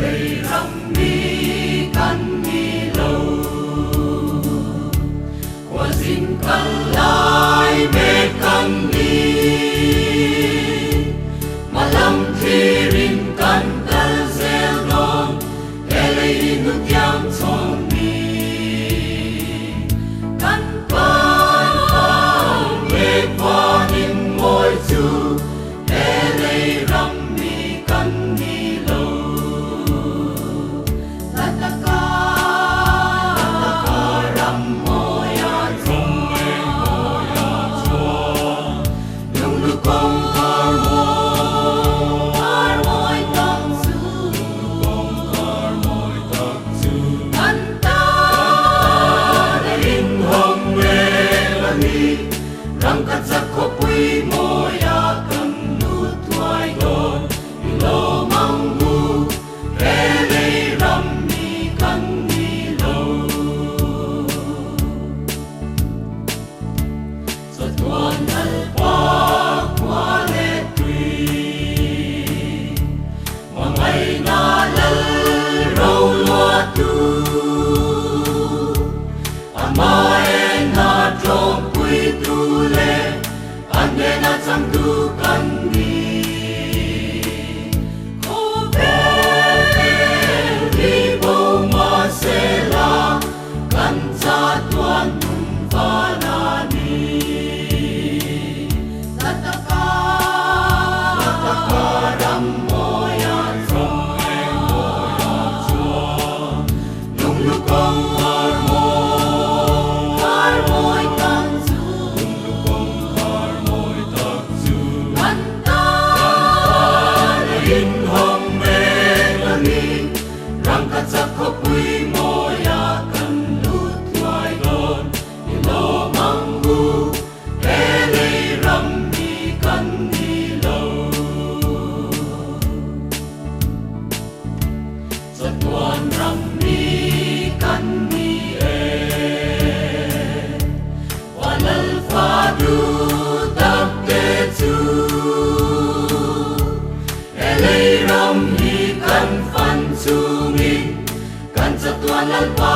lei ram mi kan mi lo qua zin kan lai me kan mi malam thirin kan kal zel don lei nu tiang chong mi kan pa me pa in moi chu lei ram mi kan mi lo tataka ram moya trong me moya chua nung lu kong har moi tak su kong har moi tak su kan ta in hong me la ni rang kat sa ko pui moya kan nu tuai don lo mang mu lei ram mi kan mi lo sa tuan al pa qua le tui ma mai na lal rau lua tu ama na trong pui tu le ande na chang tu kan mi ko ve li bo ma se la kan cha tuan tum va na ni tataka ram moya trong me moya chua nung lu kong har moi tak su har moi tak su kan ta in hong me la ni rang kat sa ko pui moya kan lu tuai don i lo mang bu lei ram mi kan mi lo sa tuan ram mi kan mi walal fa du tak te chu lei ram mi kan fan chu min kan sa tuan al pa